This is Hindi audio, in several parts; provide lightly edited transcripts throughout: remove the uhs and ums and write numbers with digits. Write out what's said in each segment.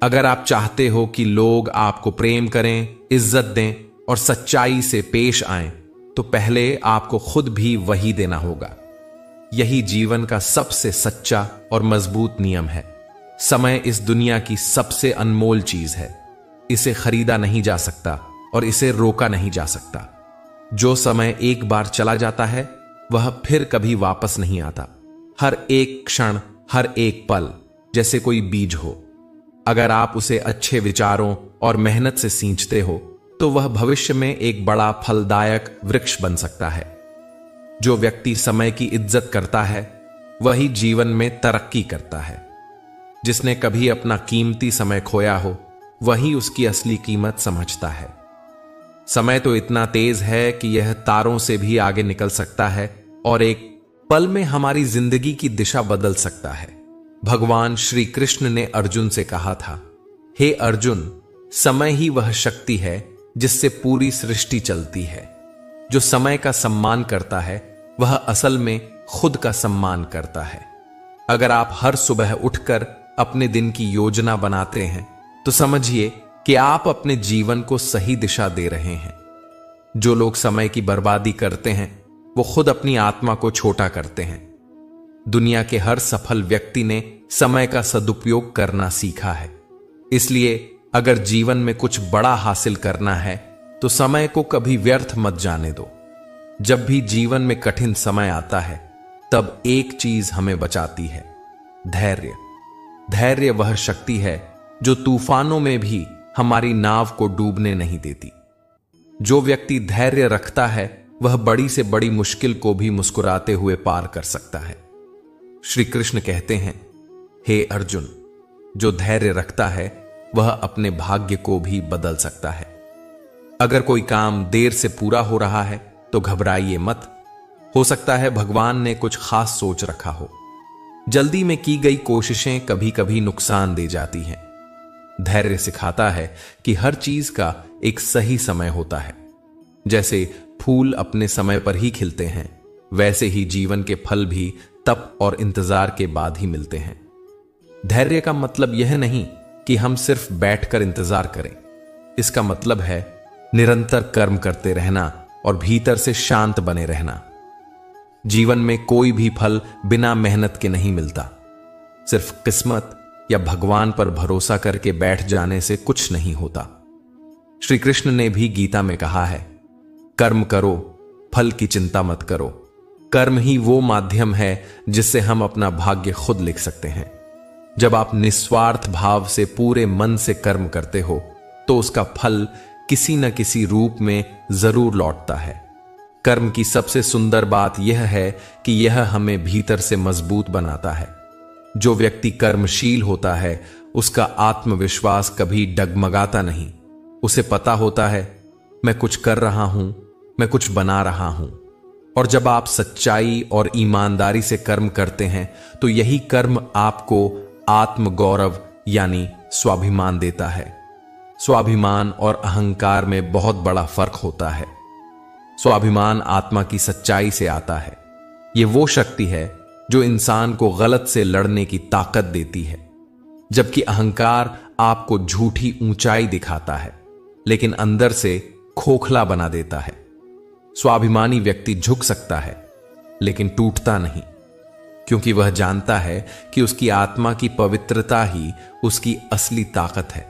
अगर आप चाहते हो कि लोग आपको प्रेम करें, इज्जत दें और सच्चाई से पेश आएं, तो पहले आपको खुद भी वही देना होगा। यही जीवन का सबसे सच्चा और मजबूत नियम है। समय इस दुनिया की सबसे अनमोल चीज है। इसे खरीदा नहीं जा सकता और इसे रोका नहीं जा सकता। जो समय एक बार चला जाता है वह फिर कभी वापस नहीं आता। हर एक क्षण, हर एक पल जैसे कोई बीज हो। अगर आप उसे अच्छे विचारों और मेहनत से सींचते हो तो वह भविष्य में एक बड़ा फलदायक वृक्ष बन सकता है। जो व्यक्ति समय की इज्जत करता है वही जीवन में तरक्की करता है। जिसने कभी अपना कीमती समय खोया हो वही उसकी असली कीमत समझता है। समय तो इतना तेज है कि यह तारों से भी आगे निकल सकता है और एक पल में हमारी जिंदगी की दिशा बदल सकता है। भगवान श्री कृष्ण ने अर्जुन से कहा था, हे अर्जुन, समय ही वह शक्ति है जिससे पूरी सृष्टि चलती है। जो समय का सम्मान करता है वह असल में खुद का सम्मान करता है। अगर आप हर सुबह उठकर अपने दिन की योजना बनाते हैं तो समझिए कि आप अपने जीवन को सही दिशा दे रहे हैं। जो लोग समय की बर्बादी करते हैं वो खुद अपनी आत्मा को छोटा करते हैं। दुनिया के हर सफल व्यक्ति ने समय का सदुपयोग करना सीखा है। इसलिए अगर जीवन में कुछ बड़ा हासिल करना है तो समय को कभी व्यर्थ मत जाने दो। जब भी जीवन में कठिन समय आता है तब एक चीज हमें बचाती है, धैर्य। धैर्य वह शक्ति है जो तूफानों में भी हमारी नाव को डूबने नहीं देती। जो व्यक्ति धैर्य रखता है वह बड़ी से बड़ी मुश्किल को भी मुस्कुराते हुए पार कर सकता है। श्री कृष्ण कहते हैं, हे अर्जुन, जो धैर्य रखता है वह अपने भाग्य को भी बदल सकता है। अगर कोई काम देर से पूरा हो रहा है तो घबराइए मत। हो सकता है भगवान ने कुछ खास सोच रखा हो। जल्दी में की गई कोशिशें कभी कभी नुकसान दे जाती हैं। धैर्य सिखाता है कि हर चीज का एक सही समय होता है। जैसे फूल अपने समय पर ही खिलते हैं, वैसे ही जीवन के फल भी तप और इंतजार के बाद ही मिलते हैं। धैर्य का मतलब यह नहीं कि हम सिर्फ बैठकर इंतजार करें। इसका मतलब है निरंतर कर्म करते रहना और भीतर से शांत बने रहना। जीवन में कोई भी फल बिना मेहनत के नहीं मिलता। सिर्फ किस्मत या भगवान पर भरोसा करके बैठ जाने से कुछ नहीं होता। श्री कृष्ण ने भी गीता में कहा है, कर्म करो, फल की चिंता मत करो। कर्म ही वो माध्यम है जिससे हम अपना भाग्य खुद लिख सकते हैं। जब आप निस्वार्थ भाव से पूरे मन से कर्म करते हो तो उसका फल किसी न किसी रूप में जरूर लौटता है। कर्म की सबसे सुंदर बात यह है कि यह हमें भीतर से मजबूत बनाता है। जो व्यक्ति कर्मशील होता है उसका आत्मविश्वास कभी डगमगाता नहीं। उसे पता होता है, मैं कुछ कर रहा हूं, मैं कुछ बना रहा हूं। और जब आप सच्चाई और ईमानदारी से कर्म करते हैं तो यही कर्म आपको आत्मगौरव यानी स्वाभिमान देता है। स्वाभिमान और अहंकार में बहुत बड़ा फर्क होता है। स्वाभिमान आत्मा की सच्चाई से आता है। यह वो शक्ति है जो इंसान को गलत से लड़ने की ताकत देती है, जबकि अहंकार आपको झूठी ऊंचाई दिखाता है लेकिन अंदर से खोखला बना देता है। स्वाभिमानी व्यक्ति झुक सकता है लेकिन टूटता नहीं, क्योंकि वह जानता है कि उसकी आत्मा की पवित्रता ही उसकी असली ताकत है।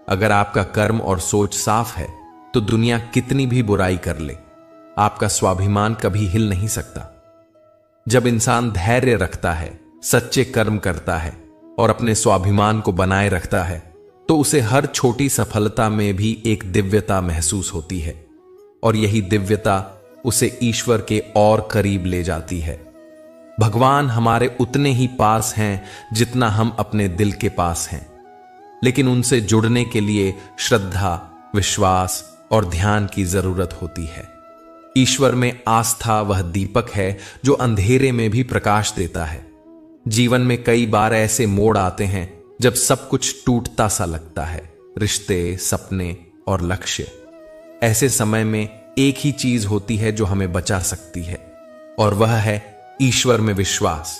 अगर आपका कर्म और सोच साफ है तो दुनिया कितनी भी बुराई कर ले, आपका स्वाभिमान कभी हिल नहीं सकता। जब इंसान धैर्य रखता है, सच्चे कर्म करता है और अपने स्वाभिमान को बनाए रखता है तो उसे हर छोटी सफलता में भी एक दिव्यता महसूस होती है और यही दिव्यता उसे ईश्वर के और करीब ले जाती है। भगवान हमारे उतने ही पास हैं जितना हम अपने दिल के पास हैं, लेकिन उनसे जुड़ने के लिए श्रद्धा, विश्वास और ध्यान की जरूरत होती है। ईश्वर में आस्था वह दीपक है जो अंधेरे में भी प्रकाश देता है। जीवन में कई बार ऐसे मोड़ आते हैं जब सब कुछ टूटता सा लगता है, रिश्ते, सपने और लक्ष्य। ऐसे समय में एक ही चीज होती है जो हमें बचा सकती है और वह है ईश्वर में विश्वास।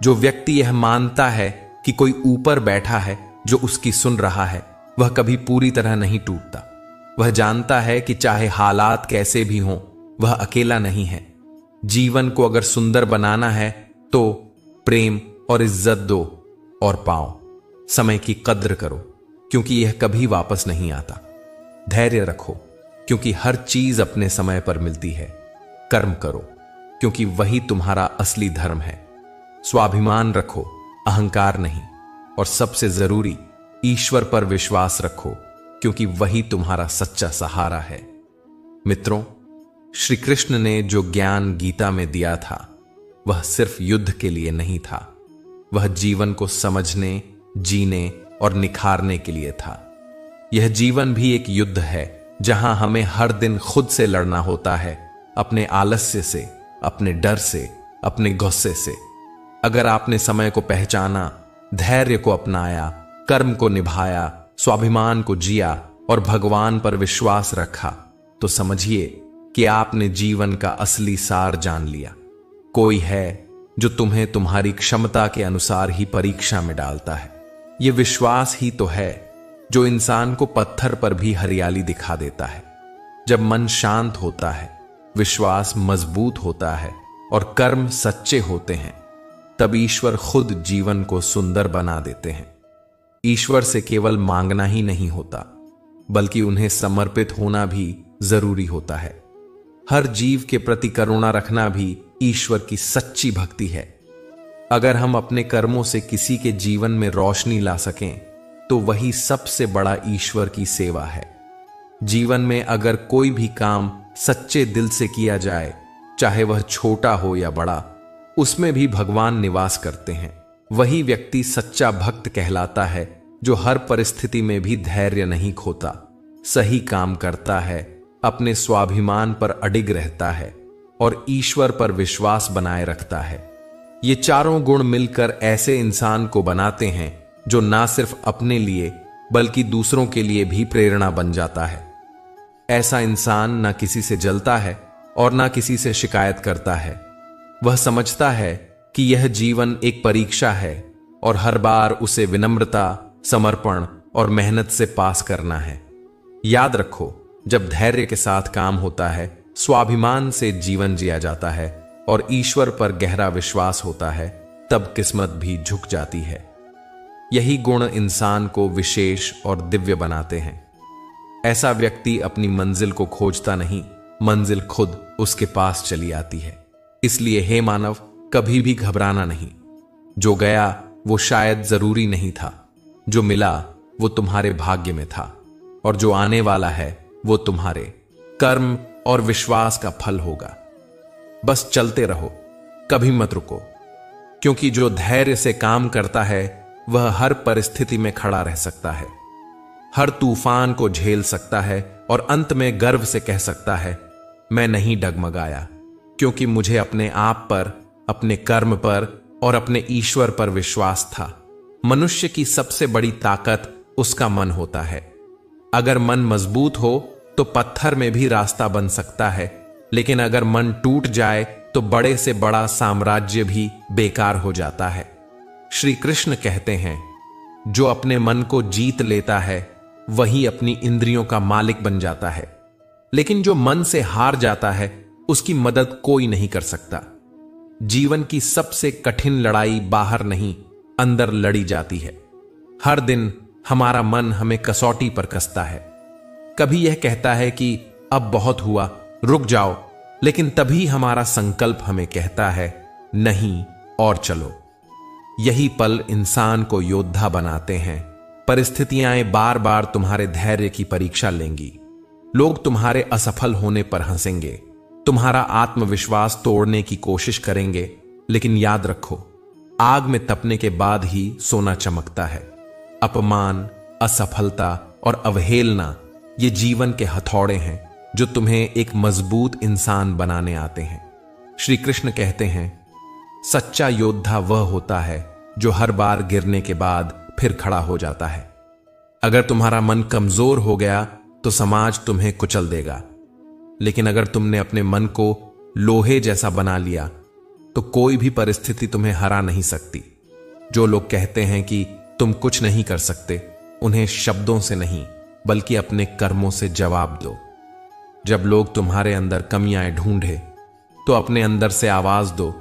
जो व्यक्ति यह मानता है कि कोई ऊपर बैठा है जो उसकी सुन रहा है वह कभी पूरी तरह नहीं टूटता। वह जानता है कि चाहे हालात कैसे भी हों, वह अकेला नहीं है। जीवन को अगर सुंदर बनाना है तो प्रेम और इज्जत दो और पाओ। समय की कद्र करो क्योंकि यह कभी वापस नहीं आता। धैर्य रखो क्योंकि हर चीज अपने समय पर मिलती है। कर्म करो क्योंकि वही तुम्हारा असली धर्म है। स्वाभिमान रखो, अहंकार नहीं। और सबसे जरूरी, ईश्वर पर विश्वास रखो क्योंकि वही तुम्हारा सच्चा सहारा है। मित्रों, श्री कृष्ण ने जो ज्ञान गीता में दिया था वह सिर्फ युद्ध के लिए नहीं था, वह जीवन को समझने, जीने और निखारने के लिए था। यह जीवन भी एक युद्ध है जहां हमें हर दिन खुद से लड़ना होता है, अपने आलस्य से, अपने डर से, अपने गुस्से से। अगर आपने समय को पहचाना, धैर्य को अपनाया, कर्म को निभाया, स्वाभिमान को जिया और भगवान पर विश्वास रखा, तो समझिए कि आपने जीवन का असली सार जान लिया। कोई है जो तुम्हें तुम्हारी क्षमता के अनुसार ही परीक्षा में डालता है। यह विश्वास ही तो है जो इंसान को पत्थर पर भी हरियाली दिखा देता है। जब मन शांत होता है, विश्वास मजबूत होता है और कर्म सच्चे होते हैं, तब ईश्वर खुद जीवन को सुंदर बना देते हैं। ईश्वर से केवल मांगना ही नहीं होता, बल्कि उन्हें समर्पित होना भी जरूरी होता है। हर जीव के प्रति करुणा रखना भी ईश्वर की सच्ची भक्ति है। अगर हम अपने कर्मों से किसी के जीवन में रोशनी ला सकें तो वही सबसे बड़ा ईश्वर की सेवा है। जीवन में अगर कोई भी काम सच्चे दिल से किया जाए, चाहे वह छोटा हो या बड़ा, उसमें भी भगवान निवास करते हैं। वही व्यक्ति सच्चा भक्त कहलाता है जो हर परिस्थिति में भी धैर्य नहीं खोता, सही काम करता है, अपने स्वाभिमान पर अडिग रहता है और ईश्वर पर विश्वास बनाए रखता है। ये चारों गुण मिलकर ऐसे इंसान को बनाते हैं जो ना सिर्फ अपने लिए बल्कि दूसरों के लिए भी प्रेरणा बन जाता है। ऐसा इंसान ना किसी से जलता है और ना किसी से शिकायत करता है। वह समझता है कि यह जीवन एक परीक्षा है और हर बार उसे विनम्रता, समर्पण और मेहनत से पास करना है। याद रखो, जब धैर्य के साथ काम होता है, स्वाभिमान से जीवन जिया जाता है और ईश्वर पर गहरा विश्वास होता है, तब किस्मत भी झुक जाती है। यही गुण इंसान को विशेष और दिव्य बनाते हैं। ऐसा व्यक्ति अपनी मंजिल को खोजता नहीं, मंजिल खुद उसके पास चली आती है। इसलिए हे मानव, कभी भी घबराना नहीं। जो गया वो शायद जरूरी नहीं था, जो मिला वो तुम्हारे भाग्य में था, और जो आने वाला है वो तुम्हारे कर्म और विश्वास का फल होगा। बस चलते रहो, कभी मत रुको, क्योंकि जो धैर्य से काम करता है वह हर परिस्थिति में खड़ा रह सकता है, हर तूफान को झेल सकता है और अंत में गर्व से कह सकता है, मैं नहीं डगमगाया, क्योंकि मुझे अपने आप पर, अपने कर्म पर और अपने ईश्वर पर विश्वास था। मनुष्य की सबसे बड़ी ताकत उसका मन होता है। अगर मन मजबूत हो तो पत्थर में भी रास्ता बन सकता है, लेकिन अगर मन टूट जाए तो बड़े से बड़ा साम्राज्य भी बेकार हो जाता है। श्री कृष्ण कहते हैं, जो अपने मन को जीत लेता है वही अपनी इंद्रियों का मालिक बन जाता है, लेकिन जो मन से हार जाता है उसकी मदद कोई नहीं कर सकता। जीवन की सबसे कठिन लड़ाई बाहर नहीं, अंदर लड़ी जाती है। हर दिन हमारा मन हमें कसौटी पर कसता है। कभी यह कहता है कि अब बहुत हुआ, रुक जाओ, लेकिन तभी हमारा संकल्प हमें कहता है, नहीं, और चलो। यही पल इंसान को योद्धा बनाते हैं। परिस्थितियां बार बार तुम्हारे धैर्य की परीक्षा लेंगी। लोग तुम्हारे असफल होने पर हंसेंगे, तुम्हारा आत्मविश्वास तोड़ने की कोशिश करेंगे, लेकिन याद रखो, आग में तपने के बाद ही सोना चमकता है। अपमान, असफलता और अवहेलना ये जीवन के हथौड़े हैं जो तुम्हें एक मजबूत इंसान बनाने आते हैं। श्री कृष्ण कहते हैं, सच्चा योद्धा वह होता है जो हर बार गिरने के बाद फिर खड़ा हो जाता है। अगर तुम्हारा मन कमजोर हो गया तो समाज तुम्हें कुचल देगा, लेकिन अगर तुमने अपने मन को लोहे जैसा बना लिया तो कोई भी परिस्थिति तुम्हें हरा नहीं सकती। जो लोग कहते हैं कि तुम कुछ नहीं कर सकते, उन्हें शब्दों से नहीं बल्कि अपने कर्मों से जवाब दो। जब लोग तुम्हारे अंदर कमियां ढूंढे तो अपने अंदर से आवाज दो,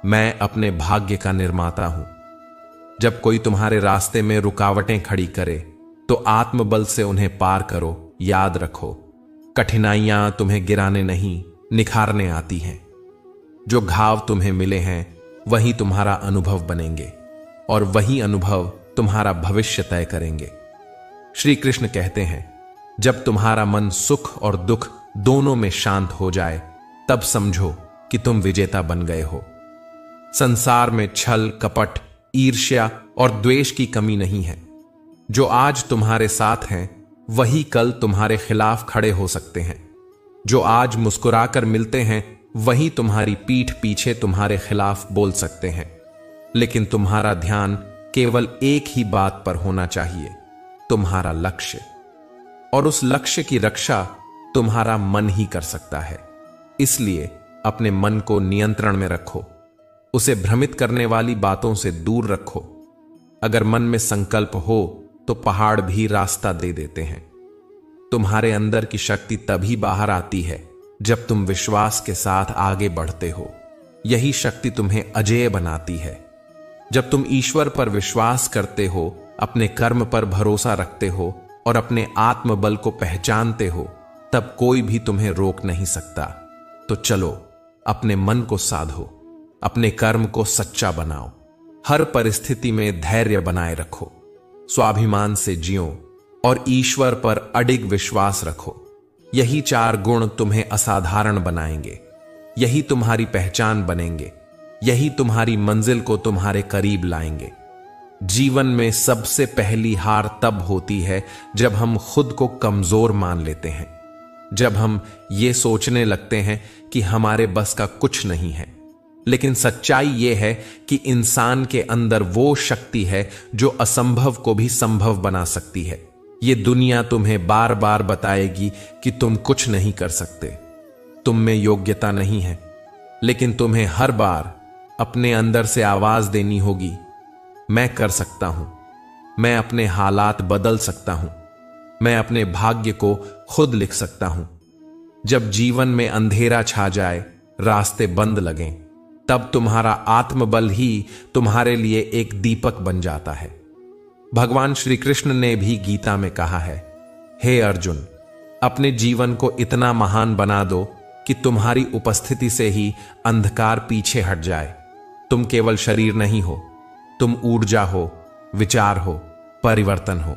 मैं अपने भाग्य का निर्माता हूं। जब कोई तुम्हारे रास्ते में रुकावटें खड़ी करे तो आत्मबल से उन्हें पार करो। याद रखो, कठिनाइयां तुम्हें गिराने नहीं निखारने आती हैं। जो घाव तुम्हें मिले हैं वही तुम्हारा अनुभव बनेंगे और वही अनुभव तुम्हारा भविष्य तय करेंगे। श्री कृष्ण कहते हैं, जब तुम्हारा मन सुख और दुख दोनों में शांत हो जाए तब समझो कि तुम विजेता बन गए हो। संसार में छल, कपट, ईर्ष्या और द्वेष की कमी नहीं है। जो आज तुम्हारे साथ हैं वही कल तुम्हारे खिलाफ खड़े हो सकते हैं। जो आज मुस्कुराकर मिलते हैं वही तुम्हारी पीठ पीछे तुम्हारे खिलाफ बोल सकते हैं। लेकिन तुम्हारा ध्यान केवल एक ही बात पर होना चाहिए, तुम्हारा लक्ष्य। और उस लक्ष्य की रक्षा तुम्हारा मन ही कर सकता है। इसलिए अपने मन को नियंत्रण में रखो, उसे भ्रमित करने वाली बातों से दूर रखो। अगर मन में संकल्प हो तो पहाड़ भी रास्ता दे देते हैं। तुम्हारे अंदर की शक्ति तभी बाहर आती है जब तुम विश्वास के साथ आगे बढ़ते हो। यही शक्ति तुम्हें अजेय बनाती है। जब तुम ईश्वर पर विश्वास करते हो, अपने कर्म पर भरोसा रखते हो और अपने आत्मबल को पहचानते हो, तब कोई भी तुम्हें रोक नहीं सकता। तो चलो अपने मन को साधो, अपने कर्म को सच्चा बनाओ, हर परिस्थिति में धैर्य बनाए रखो, स्वाभिमान से जियो और ईश्वर पर अडिग विश्वास रखो। यही 4 गुण तुम्हें असाधारण बनाएंगे। यही तुम्हारी पहचान बनेंगे। यही तुम्हारी मंजिल को तुम्हारे करीब लाएंगे। जीवन में सबसे पहली हार तब होती है जब हम खुद को कमजोर मान लेते हैं, जब हम ये सोचने लगते हैं कि हमारे बस का कुछ नहीं है। लेकिन सच्चाई यह है कि इंसान के अंदर वो शक्ति है जो असंभव को भी संभव बना सकती है। ये दुनिया तुम्हें बार बार बताएगी कि तुम कुछ नहीं कर सकते, तुम में योग्यता नहीं है, लेकिन तुम्हें हर बार अपने अंदर से आवाज देनी होगी, मैं कर सकता हूं, मैं अपने हालात बदल सकता हूं, मैं अपने भाग्य को खुद लिख सकता हूं। जब जीवन में अंधेरा छा जाए, रास्ते बंद लगें, तब तुम्हारा आत्मबल ही तुम्हारे लिए एक दीपक बन जाता है। भगवान श्री कृष्ण ने भी गीता में कहा है, हे अर्जुन, अपने जीवन को इतना महान बना दो कि तुम्हारी उपस्थिति से ही अंधकार पीछे हट जाए। तुम केवल शरीर नहीं हो, तुम ऊर्जा हो, विचार हो, परिवर्तन हो।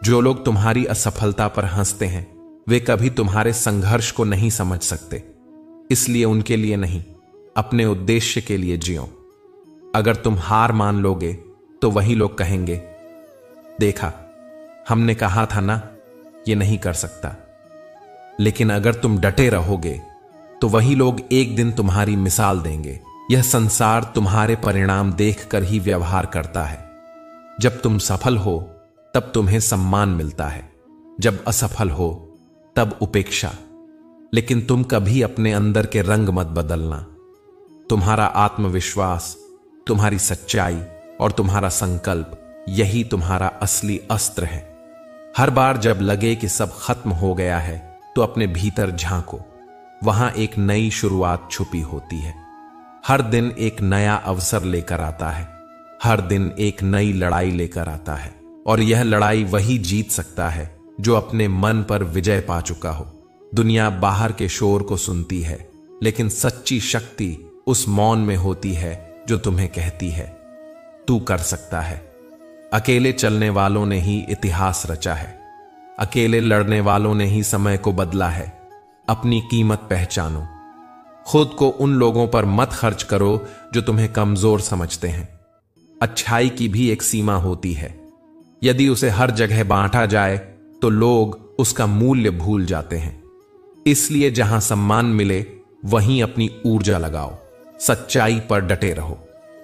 जो लोग तुम्हारी असफलता पर हंसते हैं वे कभी तुम्हारे संघर्ष को नहीं समझ सकते। इसलिए उनके लिए नहीं, अपने उद्देश्य के लिए जियो। अगर तुम हार मान लोगे तो वही लोग कहेंगे, देखा हमने कहा था ना ये नहीं कर सकता। लेकिन अगर तुम डटे रहोगे तो वही लोग एक दिन तुम्हारी मिसाल देंगे। यह संसार तुम्हारे परिणाम देखकर ही व्यवहार करता है। जब तुम सफल हो तब तुम्हें सम्मान मिलता है, जब असफल हो तब उपेक्षा। लेकिन तुम कभी अपने अंदर के रंग मत बदलना। तुम्हारा आत्मविश्वास, तुम्हारी सच्चाई और तुम्हारा संकल्प, यही तुम्हारा असली अस्त्र है। हर बार जब लगे कि सब खत्म हो गया है तो अपने भीतर झांको, वहां एक नई शुरुआत छुपी होती है। हर दिन एक नया अवसर लेकर आता है, हर दिन एक नई लड़ाई लेकर आता है। और यह लड़ाई वही जीत सकता है जो अपने मन पर विजय पा चुका हो। दुनिया बाहर के शोर को सुनती है, लेकिन सच्ची शक्ति उस मौन में होती है जो तुम्हें कहती है, तू कर सकता है। अकेले चलने वालों ने ही इतिहास रचा है, अकेले लड़ने वालों ने ही समय को बदला है। अपनी कीमत पहचानो। खुद को उन लोगों पर मत खर्च करो जो तुम्हें कमजोर समझते हैं। अच्छाई की भी एक सीमा होती है। यदि उसे हर जगह बांटा जाए तो लोग उसका मूल्य भूल जाते हैं। इसलिए जहां सम्मान मिले वहीं अपनी ऊर्जा लगाओ। सच्चाई पर डटे रहो,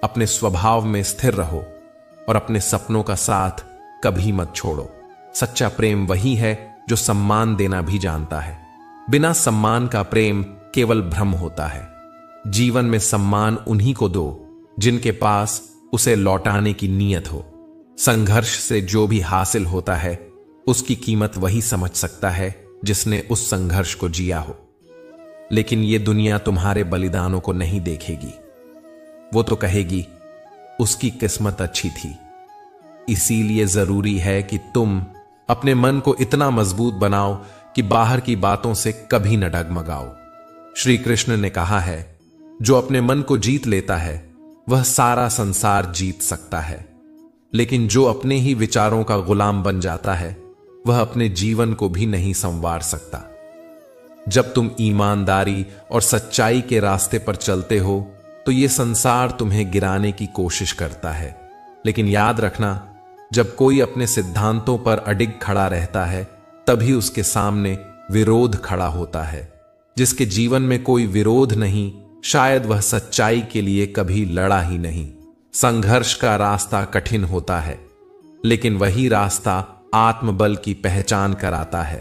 अपने स्वभाव में स्थिर रहो और अपने सपनों का साथ कभी मत छोड़ो। सच्चा प्रेम वही है जो सम्मान देना भी जानता है। बिना सम्मान का प्रेम केवल भ्रम होता है। जीवन में सम्मान उन्हीं को दो जिनके पास उसे लौटाने की नीयत हो। संघर्ष से जो भी हासिल होता है उसकी कीमत वही समझ सकता है जिसने उस संघर्ष को जिया हो। लेकिन यह दुनिया तुम्हारे बलिदानों को नहीं देखेगी। वो तो कहेगी उसकी किस्मत अच्छी थी। इसीलिए जरूरी है कि तुम अपने मन को इतना मजबूत बनाओ कि बाहर की बातों से कभी न डगमगाओ। श्री कृष्ण ने कहा है, जो अपने मन को जीत लेता है वह सारा संसार जीत सकता है, लेकिन जो अपने ही विचारों का गुलाम बन जाता है वह अपने जीवन को भी नहीं संवार सकता। जब तुम ईमानदारी और सच्चाई के रास्ते पर चलते हो तो यह संसार तुम्हें गिराने की कोशिश करता है, लेकिन याद रखना, जब कोई अपने सिद्धांतों पर अडिग खड़ा रहता है तभी उसके सामने विरोध खड़ा होता है। जिसके जीवन में कोई विरोध नहीं, शायद वह सच्चाई के लिए कभी लड़ा ही नहीं। संघर्ष का रास्ता कठिन होता है, लेकिन वही रास्ता आत्मबल की पहचान कराता है।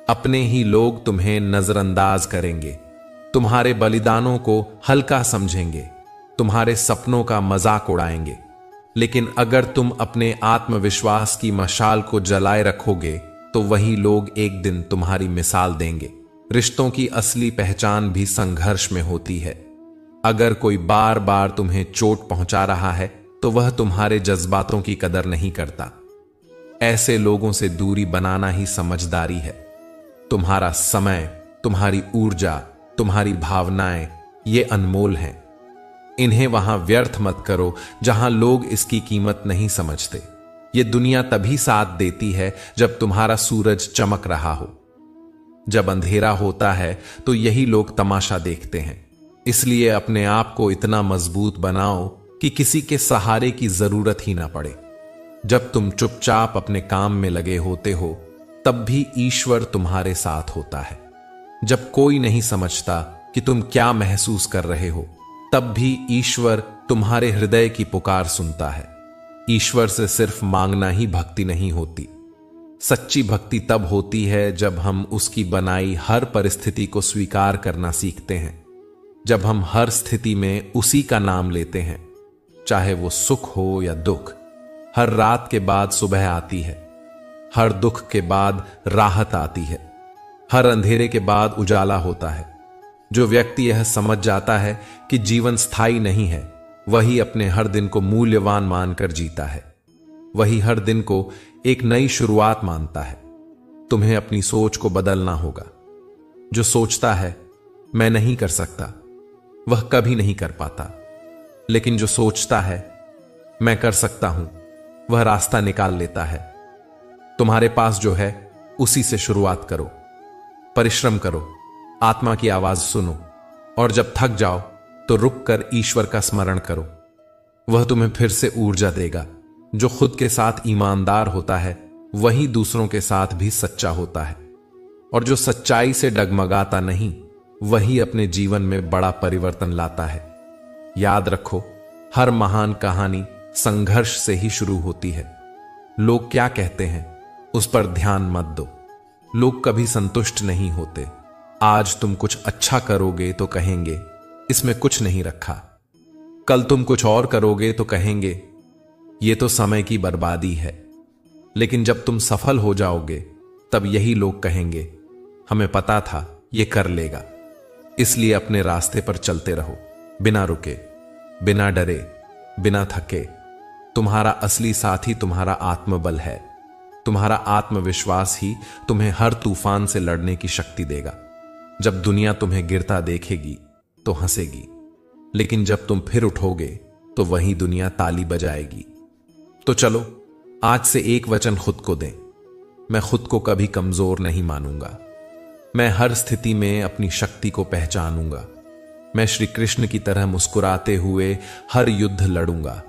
अपने ही लोग तुम्हें नजरअंदाज करेंगे, तुम्हारे बलिदानों को हल्का समझेंगे, तुम्हारे सपनों का मजाक उड़ाएंगे। लेकिन अगर तुम अपने आत्मविश्वास की मशाल को जलाए रखोगे तो वही लोग एक दिन तुम्हारी मिसाल देंगे। रिश्तों की असली पहचान भी संघर्ष में होती है। अगर कोई बार बार तुम्हें चोट पहुंचा रहा है तो वह तुम्हारे जज्बातों की कदर नहीं करता। ऐसे लोगों से दूरी बनाना ही समझदारी है। तुम्हारा समय, तुम्हारी ऊर्जा, तुम्हारी भावनाएं ये अनमोल हैं। इन्हें वहां व्यर्थ मत करो जहां लोग इसकी कीमत नहीं समझते। ये दुनिया तभी साथ देती है जब तुम्हारा सूरज चमक रहा हो। जब अंधेरा होता है तो यही लोग तमाशा देखते हैं। इसलिए अपने आप को इतना मजबूत बनाओ कि किसी के सहारे की जरूरत ही ना पड़े। जब तुम चुपचाप अपने काम में लगे होते हो तब भी ईश्वर तुम्हारे साथ होता है। जब कोई नहीं समझता कि तुम क्या महसूस कर रहे हो तब भी ईश्वर तुम्हारे हृदय की पुकार सुनता है। ईश्वर से सिर्फ मांगना ही भक्ति नहीं होती। सच्ची भक्ति तब होती है जब हम उसकी बनाई हर परिस्थिति को स्वीकार करना सीखते हैं, जब हम हर स्थिति में उसी का नाम लेते हैं, चाहे वो सुख हो या दुख। हर रात के बाद सुबह आती है, हर दुख के बाद राहत आती है, हर अंधेरे के बाद उजाला होता है। जो व्यक्ति यह समझ जाता है कि जीवन स्थायी नहीं है, वही अपने हर दिन को मूल्यवान मानकर जीता है। वही हर दिन को एक नई शुरुआत मानता है। तुम्हें अपनी सोच को बदलना होगा। जो सोचता है मैं नहीं कर सकता, वह कभी नहीं कर पाता। लेकिन जो सोचता है मैं कर सकता हूं, वह रास्ता निकाल लेता है। तुम्हारे पास जो है उसी से शुरुआत करो। परिश्रम करो, आत्मा की आवाज सुनो, और जब थक जाओ तो रुक कर ईश्वर का स्मरण करो। वह तुम्हें फिर से ऊर्जा देगा। जो खुद के साथ ईमानदार होता है वही दूसरों के साथ भी सच्चा होता है, और जो सच्चाई से डगमगाता नहीं वही अपने जीवन में बड़ा परिवर्तन लाता है। याद रखो, हर महान कहानी संघर्ष से ही शुरू होती है। लोग क्या कहते हैं उस पर ध्यान मत दो। लोग कभी संतुष्ट नहीं होते। आज तुम कुछ अच्छा करोगे तो कहेंगे इसमें कुछ नहीं रखा। कल तुम कुछ और करोगे तो कहेंगे ये तो समय की बर्बादी है। लेकिन जब तुम सफल हो जाओगे तब यही लोग कहेंगे हमें पता था ये कर लेगा। इसलिए अपने रास्ते पर चलते रहो, बिना रुके, बिना डरे, बिना थके। तुम्हारा असली साथी तुम्हारा आत्मबल है। तुम्हारा आत्मविश्वास ही तुम्हें हर तूफान से लड़ने की शक्ति देगा। जब दुनिया तुम्हें गिरता देखेगी तो हंसेगी, लेकिन जब तुम फिर उठोगे तो वही दुनिया ताली बजाएगी। तो चलो आज से एक वचन खुद को दें, मैं खुद को कभी कमजोर नहीं मानूंगा। मैं हर स्थिति में अपनी शक्ति को पहचानूंगा। मैं श्री कृष्ण की तरह मुस्कुराते हुए हर युद्ध लड़ूंगा।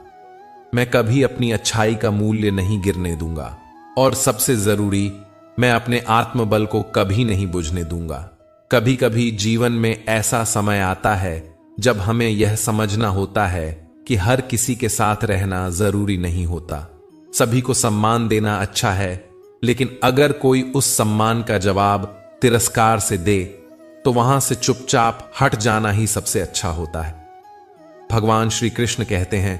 मैं कभी अपनी अच्छाई का मूल्य नहीं गिरने दूंगा, और सबसे जरूरी, मैं अपने आत्मबल को कभी नहीं बुझने दूंगा। कभी कभी जीवन में ऐसा समय आता है जब हमें यह समझना होता है कि हर किसी के साथ रहना जरूरी नहीं होता। सभी को सम्मान देना अच्छा है, लेकिन अगर कोई उस सम्मान का जवाब तिरस्कार से दे तो वहां से चुपचाप हट जाना ही सबसे अच्छा होता है। भगवान श्री कृष्ण कहते हैं,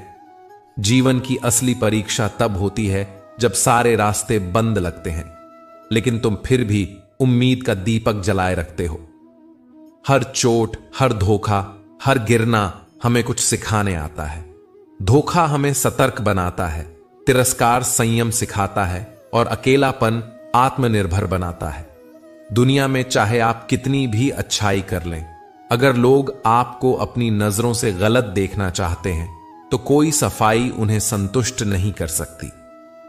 जीवन की असली परीक्षा तब होती है जब सारे रास्ते बंद लगते हैं, लेकिन तुम फिर भी उम्मीद का दीपक जलाए रखते हो। हर चोट, हर धोखा, हर गिरना हमें कुछ सिखाने आता है। धोखा हमें सतर्क बनाता है, तिरस्कार संयम सिखाता है और अकेलापन आत्मनिर्भर बनाता है। दुनिया में चाहे आप कितनी भी अच्छाई कर लें, अगर लोग आपको अपनी नजरों से गलत देखना चाहते हैं तो कोई सफाई उन्हें संतुष्ट नहीं कर सकती।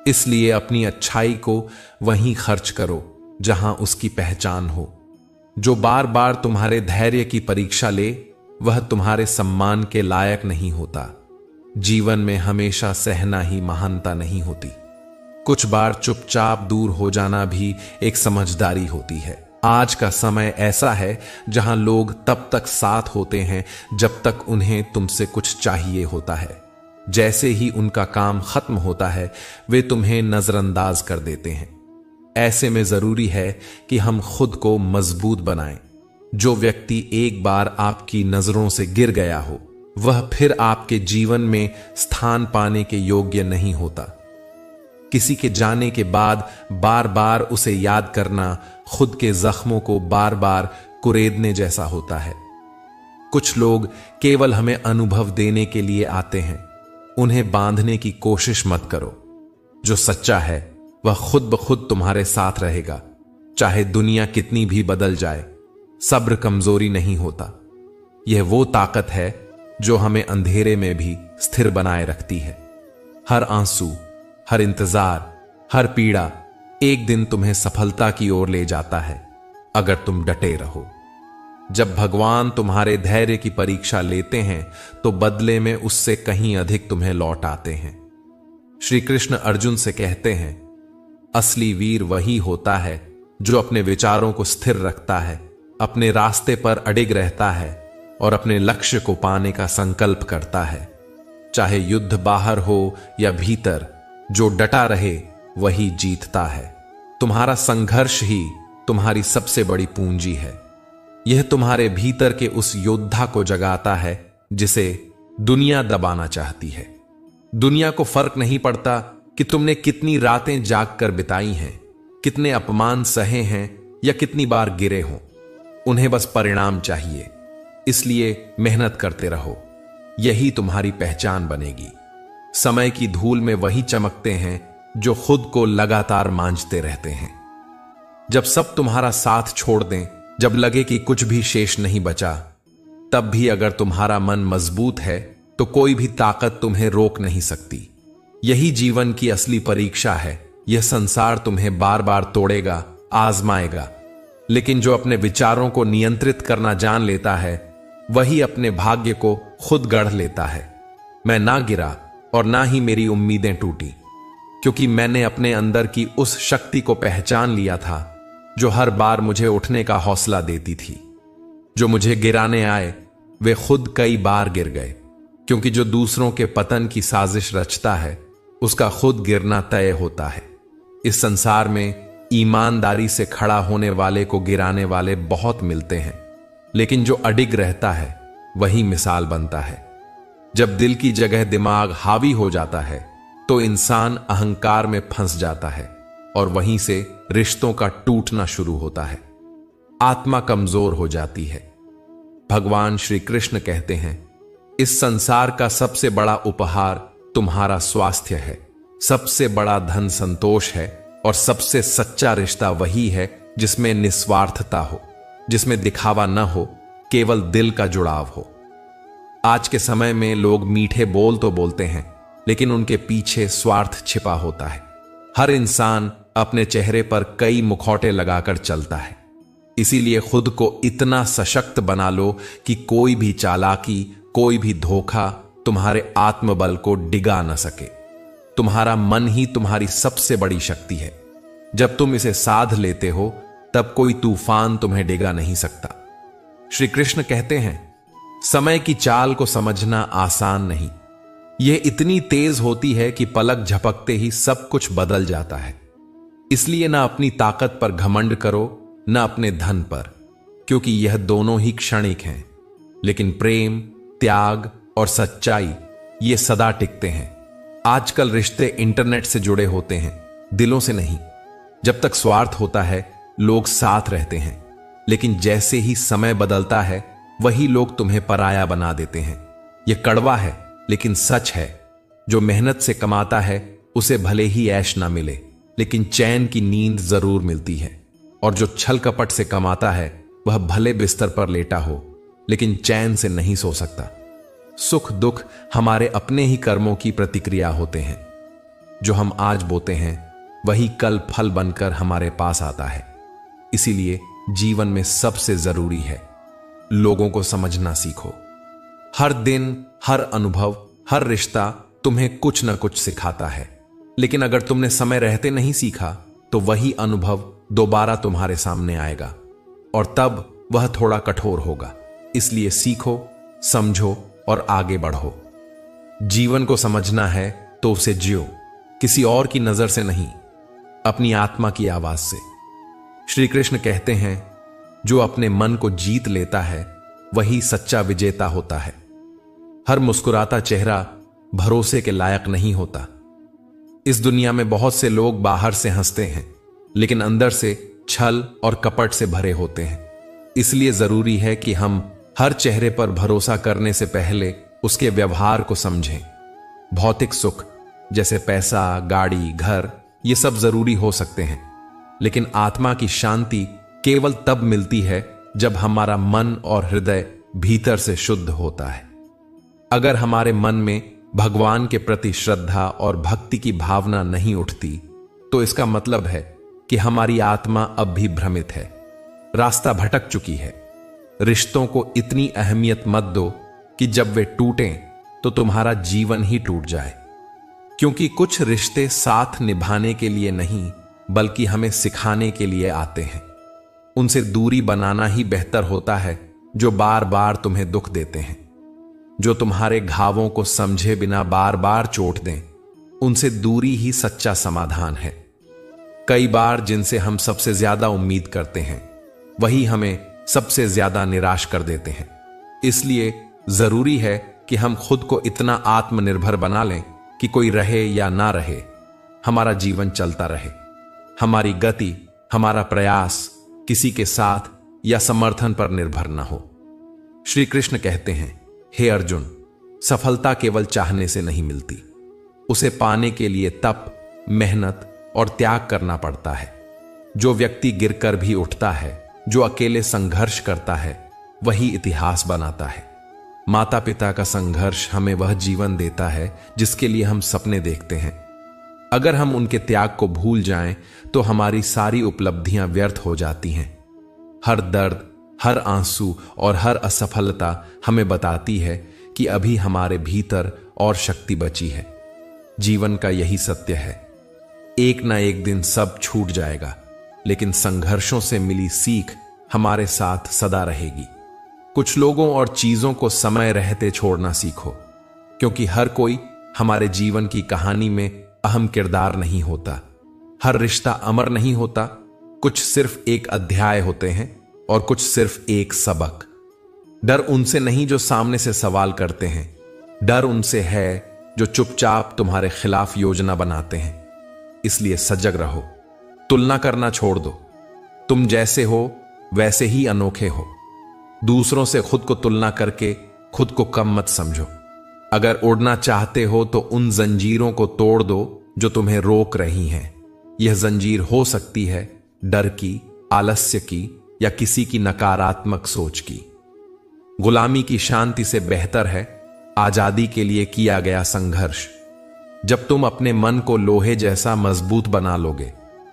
इसलिए अपनी अच्छाई को वहीं खर्च करो जहां उसकी पहचान हो। जो बार बार तुम्हारे धैर्य की परीक्षा ले, वह तुम्हारे सम्मान के लायक नहीं होता। जीवन में हमेशा सहना ही महानता नहीं होती। कुछ बार चुपचाप दूर हो जाना भी एक समझदारी होती है। आज का समय ऐसा है जहां लोग तब तक साथ होते हैं जब तक उन्हें तुमसे कुछ चाहिए होता है। जैसे ही उनका काम खत्म होता है, वे तुम्हें नजरअंदाज कर देते हैं। ऐसे में जरूरी है कि हम खुद को मजबूत बनाएं। जो व्यक्ति एक बार आपकी नजरों से गिर गया हो, वह फिर आपके जीवन में स्थान पाने के योग्य नहीं होता। किसी के जाने के बाद बार बार उसे याद करना खुद के जख्मों को बार बार कुरेदने जैसा होता है। कुछ लोग केवल हमें अनुभव देने के लिए आते हैं, उन्हें बांधने की कोशिश मत करो। जो सच्चा है वह खुद ब खुद तुम्हारे साथ रहेगा, चाहे दुनिया कितनी भी बदल जाए। सब्र कमजोरी नहीं होता, यह वो ताकत है जो हमें अंधेरे में भी स्थिर बनाए रखती है। हर आंसू, हर इंतजार, हर पीड़ा एक दिन तुम्हें सफलता की ओर ले जाता है, अगर तुम डटे रहो। जब भगवान तुम्हारे धैर्य की परीक्षा लेते हैं तो बदले में उससे कहीं अधिक तुम्हें लौट आते हैं। श्री कृष्ण अर्जुन से कहते हैं, असली वीर वही होता है जो अपने विचारों को स्थिर रखता है, अपने रास्ते पर अडिग रहता है और अपने लक्ष्य को पाने का संकल्प करता है। चाहे युद्ध बाहर हो या भीतर, जो डटा रहे वही जीतता है। तुम्हारा संघर्ष ही तुम्हारी सबसे बड़ी पूंजी है। यह तुम्हारे भीतर के उस योद्धा को जगाता है जिसे दुनिया दबाना चाहती है। दुनिया को फर्क नहीं पड़ता कि तुमने कितनी रातें जागकर बिताई हैं, कितने अपमान सहे हैं या कितनी बार गिरे हों। उन्हें बस परिणाम चाहिए, इसलिए मेहनत करते रहो, यही तुम्हारी पहचान बनेगी। समय की धूल में वही चमकते हैं जो खुद को लगातार मांझते रहते हैं। जब सब तुम्हारा साथ छोड़ दें, जब लगे कि कुछ भी शेष नहीं बचा, तब भी अगर तुम्हारा मन मजबूत है तो कोई भी ताकत तुम्हें रोक नहीं सकती। यही जीवन की असली परीक्षा है। यह संसार तुम्हें बार बार तोड़ेगा, आजमाएगा, लेकिन जो अपने विचारों को नियंत्रित करना जान लेता है, वही अपने भाग्य को खुद गढ़ लेता है। मैं ना गिरा और ना ही मेरी उम्मीदें टूटी, क्योंकि मैंने अपने अंदर की उस शक्ति को पहचान लिया था जो हर बार मुझे उठने का हौसला देती थी। जो मुझे गिराने आए वे खुद कई बार गिर गए, क्योंकि जो दूसरों के पतन की साजिश रचता है उसका खुद गिरना तय होता है। इस संसार में ईमानदारी से खड़ा होने वाले को गिराने वाले बहुत मिलते हैं, लेकिन जो अडिग रहता है वही मिसाल बनता है। जब दिल की जगह दिमाग हावी हो जाता है तो इंसान अहंकार में फंस जाता है और वहीं से रिश्तों का टूटना शुरू होता है। आत्मा कमजोर हो जाती है। भगवान श्री कृष्ण कहते हैं, इस संसार का सबसे बड़ा उपहार तुम्हारा स्वास्थ्य है, सबसे बड़ा धन संतोष है और सबसे सच्चा रिश्ता वही है जिसमें निस्वार्थता हो, जिसमें दिखावा न हो, केवल दिल का जुड़ाव हो। आज के समय में लोग मीठे बोल तो बोलते हैं, लेकिन उनके पीछे स्वार्थ छिपा होता है। हर इंसान अपने चेहरे पर कई मुखौटे लगाकर चलता है। इसीलिए खुद को इतना सशक्त बना लो कि कोई भी चालाकी, कोई भी धोखा तुम्हारे आत्मबल को डिगा न सके। तुम्हारा मन ही तुम्हारी सबसे बड़ी शक्ति है। जब तुम इसे साध लेते हो तब कोई तूफान तुम्हें डिगा नहीं सकता। श्री कृष्ण कहते हैं, समय की चाल को समझना आसान नहीं। यह इतनी तेज होती है कि पलक झपकते ही सब कुछ बदल जाता है। इसलिए ना अपनी ताकत पर घमंड करो, ना अपने धन पर, क्योंकि यह दोनों ही क्षणिक हैं। लेकिन प्रेम, त्याग और सच्चाई ये सदा टिकते हैं। आजकल रिश्ते इंटरनेट से जुड़े होते हैं, दिलों से नहीं। जब तक स्वार्थ होता है लोग साथ रहते हैं, लेकिन जैसे ही समय बदलता है वही लोग तुम्हें पराया बना देते हैं। यह कड़वा है लेकिन सच है। जो मेहनत से कमाता है उसे भले ही ऐश ना मिले, लेकिन चैन की नींद जरूर मिलती है। और जो छल कपट से कमाता है वह भले बिस्तर पर लेटा हो, लेकिन चैन से नहीं सो सकता। सुख दुख हमारे अपने ही कर्मों की प्रतिक्रिया होते हैं। जो हम आज बोते हैं वही कल फल बनकर हमारे पास आता है। इसीलिए जीवन में सबसे जरूरी है लोगों को समझना सीखो। हर दिन, हर अनुभव, हर रिश्ता तुम्हें कुछ ना कुछ सिखाता है, लेकिन अगर तुमने समय रहते नहीं सीखा तो वही अनुभव दोबारा तुम्हारे सामने आएगा और तब वह थोड़ा कठोर होगा। इसलिए सीखो, समझो और आगे बढ़ो। जीवन को समझना है तो उसे जियो, किसी और की नजर से नहीं, अपनी आत्मा की आवाज से। श्री कृष्ण कहते हैं, जो अपने मन को जीत लेता है वही सच्चा विजेता होता है। हर मुस्कुराता चेहरा भरोसे के लायक नहीं होता। इस दुनिया में बहुत से लोग बाहर से हंसते हैं, लेकिन अंदर से छल और कपट से भरे होते हैं। इसलिए जरूरी है कि हम हर चेहरे पर भरोसा करने से पहले उसके व्यवहार को समझें। भौतिक सुख जैसे पैसा, गाड़ी, घर, ये सब जरूरी हो सकते हैं, लेकिन आत्मा की शांति केवल तब मिलती है जब हमारा मन और हृदय भीतर से शुद्ध होता है। अगर हमारे मन में भगवान के प्रति श्रद्धा और भक्ति की भावना नहीं उठती, तो इसका मतलब है कि हमारी आत्मा अब भी भ्रमित है, रास्ता भटक चुकी है। रिश्तों को इतनी अहमियत मत दो कि जब वे टूटें तो तुम्हारा जीवन ही टूट जाए, क्योंकि कुछ रिश्ते साथ निभाने के लिए नहीं बल्कि हमें सिखाने के लिए आते हैं। उनसे दूरी बनाना ही बेहतर होता है जो बार बार तुम्हें दुख देते हैं, जो तुम्हारे घावों को समझे बिना बार बार चोट दें। उनसे दूरी ही सच्चा समाधान है। कई बार जिनसे हम सबसे ज्यादा उम्मीद करते हैं वही हमें सबसे ज्यादा निराश कर देते हैं। इसलिए जरूरी है कि हम खुद को इतना आत्मनिर्भर बना लें कि कोई रहे या ना रहे, हमारा जीवन चलता रहे। हमारी गति, हमारा प्रयास किसी के साथ या समर्थन पर निर्भर न हो। श्री कृष्ण कहते हैं, हे अर्जुन, सफलता केवल चाहने से नहीं मिलती, उसे पाने के लिए तप, मेहनत और त्याग करना पड़ता है। जो व्यक्ति गिरकर भी उठता है, जो अकेले संघर्ष करता है, वही इतिहास बनाता है। माता पिता का संघर्ष हमें वह जीवन देता है जिसके लिए हम सपने देखते हैं। अगर हम उनके त्याग को भूल जाएं तो हमारी सारी उपलब्धियां व्यर्थ हो जाती हैं। हर दर्द, हर आंसू और हर असफलता हमें बताती है कि अभी हमारे भीतर और शक्ति बची है। जीवन का यही सत्य है, एक ना एक दिन सब छूट जाएगा, लेकिन संघर्षों से मिली सीख हमारे साथ सदा रहेगी। कुछ लोगों और चीजों को समय रहते छोड़ना सीखो, क्योंकि हर कोई हमारे जीवन की कहानी में अहम किरदार नहीं होता। हर रिश्ता अमर नहीं होता, कुछ सिर्फ एक अध्याय होते हैं और कुछ सिर्फ एक सबक। डर उनसे नहीं जो सामने से सवाल करते हैं, डर उनसे है जो चुपचाप तुम्हारे खिलाफ योजना बनाते हैं। इसलिए सजग रहो, तुलना करना छोड़ दो। तुम जैसे हो वैसे ही अनोखे हो। दूसरों से खुद को तुलना करके खुद को कम मत समझो। अगर उड़ना चाहते हो तो उन जंजीरों को तोड़ दो जो तुम्हें रोक रही हैं। यह जंजीर हो सकती है डर की, आलस्य की या किसी की नकारात्मक सोच की। गुलामी की शांति से बेहतर है आजादी के लिए किया गया संघर्ष। जब तुम अपने मन को लोहे जैसा मजबूत बना लोगे,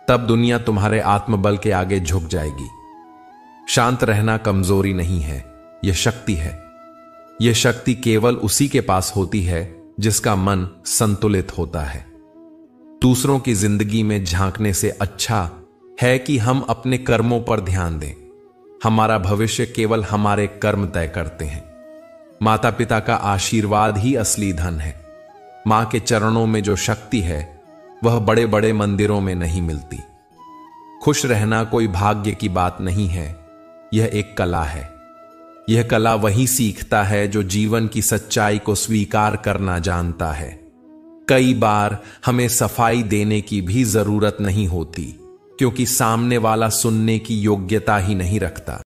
तब दुनिया तुम्हारे आत्मबल के आगे झुक जाएगी। शांत रहना कमजोरी नहीं है, यह शक्ति है। यह शक्ति केवल उसी के पास होती है जिसका मन संतुलित होता है। दूसरों की जिंदगी में झांकने से अच्छा है कि हम अपने कर्मों पर ध्यान दें। हमारा भविष्य केवल हमारे कर्म तय करते हैं। माता पिता का आशीर्वाद ही असली धन है। मां के चरणों में जो शक्ति है वह बड़े बड़े मंदिरों में नहीं मिलती। खुश रहना कोई भाग्य की बात नहीं है, यह एक कला है। यह कला वही सीखता है जो जीवन की सच्चाई को स्वीकार करना जानता है। कई बार हमें सफाई देने की भी जरूरत नहीं होती, क्योंकि सामने वाला सुनने की योग्यता ही नहीं रखता।